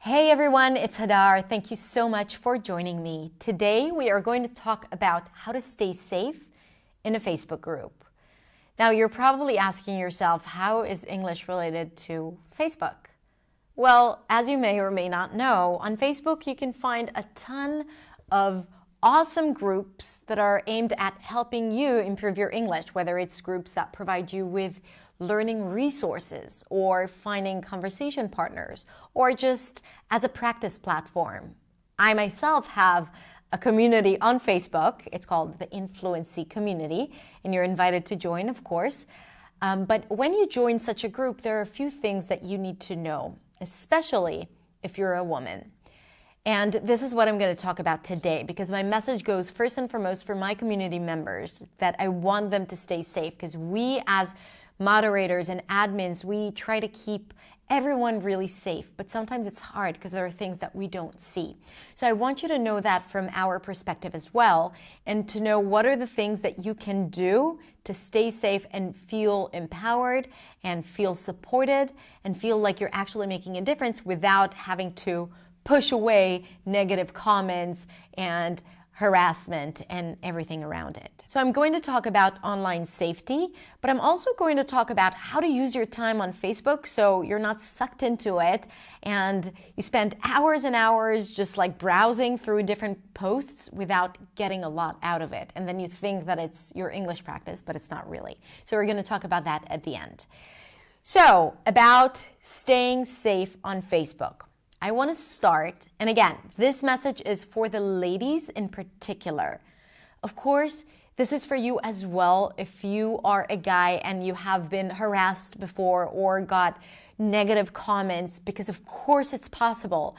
Hey everyone, it's Hadar. Thank you so much for joining me. Today we are going to talk about how to stay safe in a Facebook group. Now you're probably asking yourself, how is English related to Facebook? Well, as you may or may not know, on Facebook you can find a ton of awesome groups that are aimed at helping you improve your English, whether it's groups that provide you with learning resources or finding conversation partners or just as a practice platform. I myself have a community on Facebook. It's called the Influency Community, and you're invited to join, of course. But when you join such a group, there are a few things that you need to know, especially if you're a woman. And this is what I'm going to talk about today, because my message goes first and foremost for my community members that I want them to stay safe, because we as moderators and admins, we try to keep everyone really safe, but sometimes it's hard because there are things that we don't see. So I want you to know that from our perspective as well, and to know what are the things that you can do to stay safe and feel empowered and feel supported and feel like you're actually making a difference without having to push away negative comments and harassment and everything around it. So I'm going to talk about online safety, but I'm also going to talk about how to use your time on Facebook so you're not sucked into it and you spend hours and hours just like browsing through different posts without getting a lot out of it. And then you think that it's your English practice, but it's not really. So we're going to talk about that at the end. So about staying safe on Facebook. I want to start, and again, this message is for the ladies in particular. Of course, this is for you as well if you are a guy and you have been harassed before or got negative comments, because of course it's possible.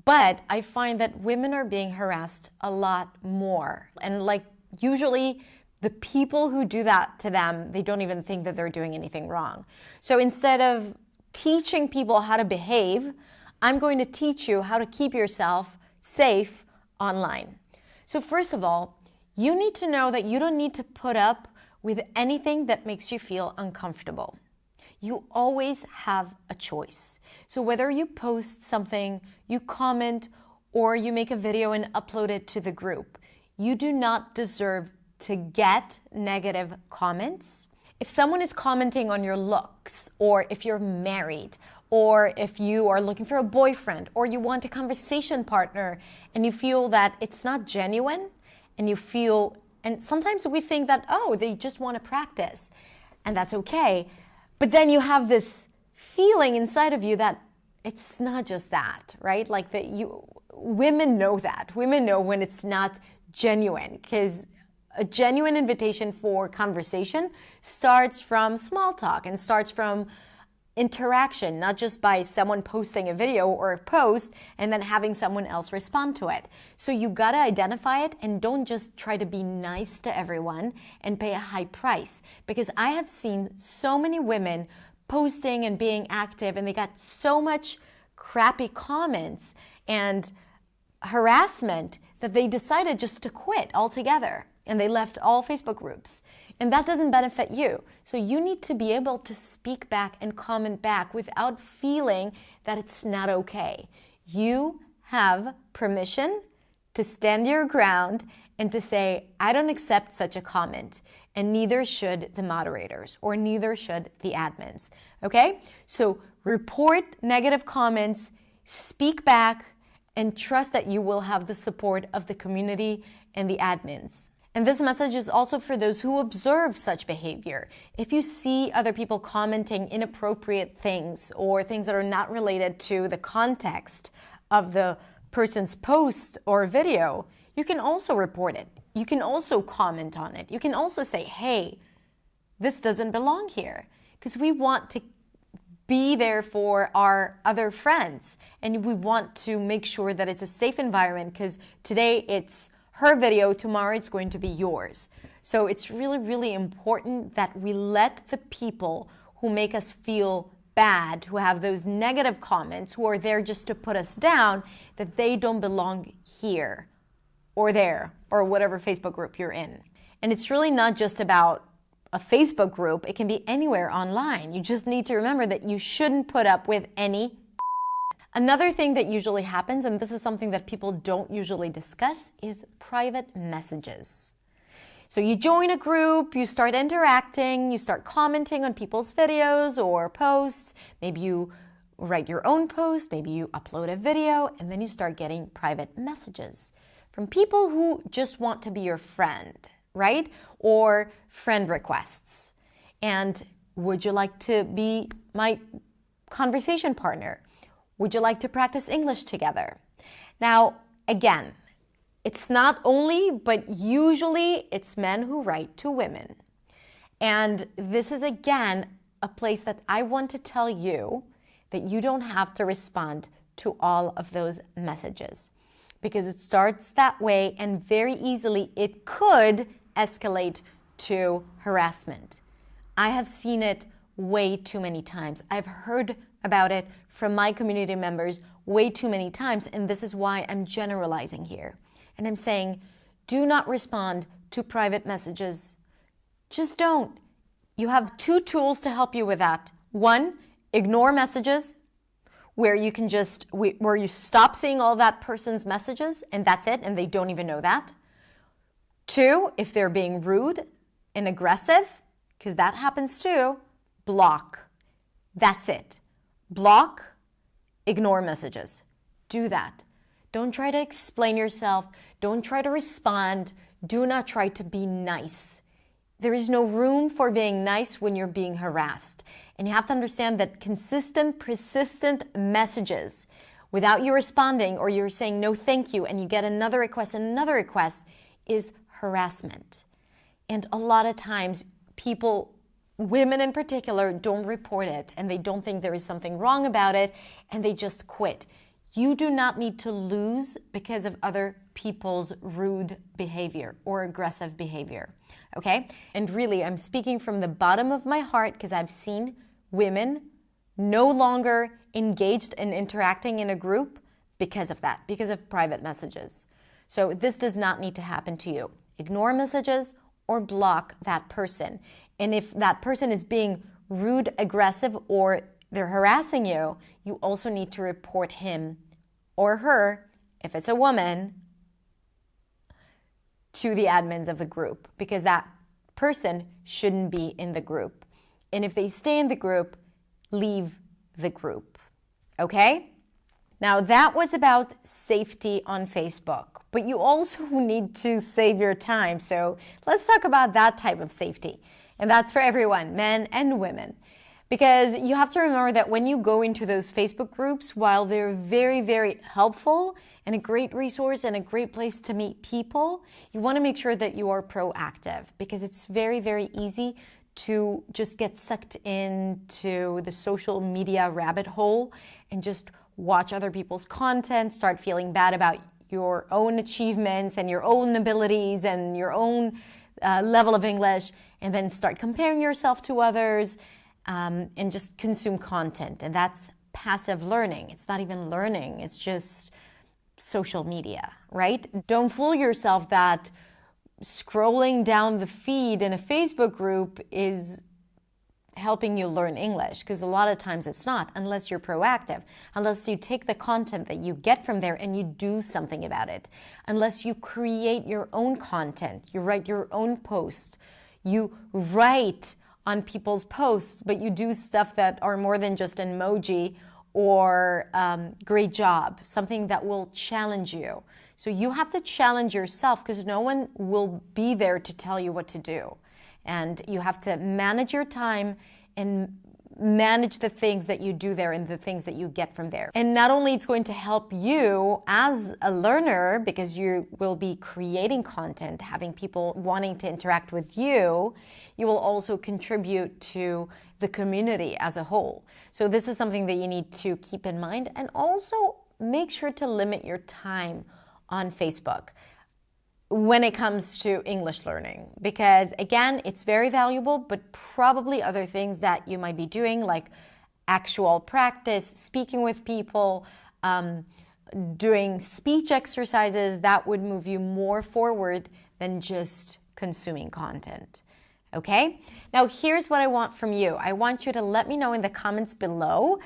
But I find that women are being harassed a lot more. And like usually the people who do that to them, they don't even think that they're doing anything wrong. So instead of teaching people how to behave, I'm going to teach you how to keep yourself safe online. So first of all, you need to know that you don't need to put up with anything that makes you feel uncomfortable. You always have a choice. So whether you post something, you comment, or you make a video and upload it to the group, you do not deserve to get negative comments. If someone is commenting on your looks, or if you're married, or if you are looking for a boyfriend, or you want a conversation partner, and you feel that it's not genuine, and sometimes we think that, oh, they just want to practice, and that's okay. But then you have this feeling inside of you that it's not just that, right? Like women know that. Women know when it's not genuine, because a genuine invitation for conversation starts from small talk and starts from interaction, not just by someone posting a video or a post and then having someone else respond to it. So you gotta identify it and don't just try to be nice to everyone and pay a high price. Because I have seen so many women posting and being active and they got so much crappy comments and harassment that they decided just to quit altogether. And they left all Facebook groups. And that doesn't benefit you. So you need to be able to speak back and comment back without feeling that it's not okay. You have permission to stand your ground and to say, I don't accept such a comment. And neither should the moderators or neither should the admins. Okay? So report negative comments, speak back, and trust that you will have the support of the community and the admins. And this message is also for those who observe such behavior. If you see other people commenting inappropriate things or things that are not related to the context of the person's post or video, you can also report it. You can also comment on it. You can also say, hey, this doesn't belong here. Because we want to be there for our other friends. And we want to make sure that it's a safe environment, because today it's her video, tomorrow it's going to be yours. So it's really, really important that we let the people who make us feel bad, who have those negative comments, who are there just to put us down, that they don't belong here or there or whatever Facebook group you're in. And it's really not just about a Facebook group. It can be anywhere online. You just need to remember that you shouldn't put up with any Another thing that usually happens, and this is something that people don't usually discuss, is private messages. So you join a group, you start interacting, you start commenting on people's videos or posts. Maybe you write your own post, maybe you upload a video, and then you start getting private messages from people who just want to be your friend, right? Or friend requests. And would you like to be my conversation partner? Would you like to practice English together? Now, again, it's not only, but usually it's men who write to women. And this is, again, a place that I want to tell you that you don't have to respond to all of those messages, because it starts that way and very easily it could escalate to harassment. I have seen it way too many times. I've heard about it from my community members way too many times, and this is why I'm generalizing here. And I'm saying, do not respond to private messages. Just don't. You have two tools to help you with that. One, ignore messages, where you can where you stop seeing all that person's messages and that's it, and they don't even know that. Two, if they're being rude and aggressive, because that happens too, block. That's it. Block, ignore messages. Do that. Don't try to explain yourself. Don't try to respond. Do not try to be nice. There is no room for being nice when you're being harassed. And you have to understand that consistent, persistent messages without you responding, or you're saying no thank you and you get another request and another request, is harassment. And a lot of times people, women in particular, don't report it and they don't think there is something wrong about it and they just quit. You do not need to lose because of other people's rude behavior or aggressive behavior, okay? And really, I'm speaking from the bottom of my heart because I've seen women no longer engaged in interacting in a group because of that, because of private messages. So this does not need to happen to you. Ignore messages or block that person. And if that person is being rude, aggressive, or they're harassing you, you also need to report him or her, if it's a woman, to the admins of the group, because that person shouldn't be in the group. And if they stay in the group, leave the group. Okay? Now that was about safety on Facebook, but you also need to save your time. So let's talk about that type of safety. And that's for everyone, men and women. Because you have to remember that when you go into those Facebook groups, while they're very, very helpful and a great resource and a great place to meet people, you want to make sure that you are proactive, because it's very, very easy to just get sucked into the social media rabbit hole and just watch other people's content, start feeling bad about your own achievements and your own abilities and your own level of English, and then start comparing yourself to others. And just consume content. And that's passive learning. It's not even learning. It's just social media, right? Don't fool yourself that scrolling down the feed in a Facebook group is helping you learn English, because a lot of times it's not, unless you're proactive, unless you take the content that you get from there and you do something about it, unless you create your own content, you write your own post, you write on people's posts, but you do stuff that are more than just an emoji or great job, something that will challenge you. So you have to challenge yourself, because no one will be there to tell you what to do. And you have to manage your time and manage the things that you do there and the things that you get from there. And not only it's going to help you as a learner, because you will be creating content, having people wanting to interact with you, you will also contribute to the community as a whole. So this is something that you need to keep in mind, and also make sure to limit your time on Facebook when it comes to English learning, because again, it's very valuable, but probably other things that you might be doing, like actual practice, speaking with people, doing speech exercises, that would move you more forward than just consuming content. Okay? Now here's what I want from you. I want you to let me know in the comments below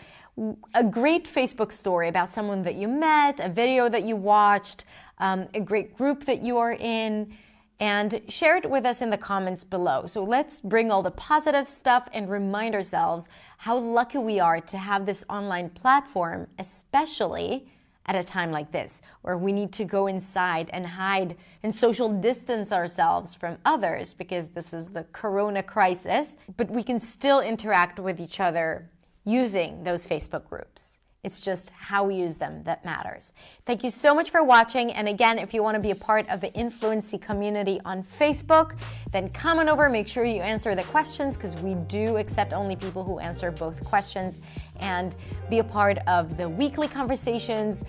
a great Facebook story about someone that you met, a video that you watched, a great group that you are in, and share it with us in the comments below. So let's bring all the positive stuff and remind ourselves how lucky we are to have this online platform, especially at a time like this, where we need to go inside and hide and social distance ourselves from others because this is the corona crisis, but we can still interact with each other using those Facebook groups. It's just how we use them that matters. Thank you so much for watching. And again, if you want to be a part of the Influency community on Facebook, then come on over, make sure you answer the questions because we do accept only people who answer both questions, and be a part of the weekly conversations,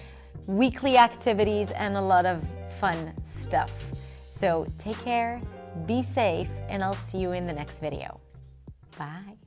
weekly activities, and a lot of fun stuff. So take care, be safe, and I'll see you in the next video. Bye.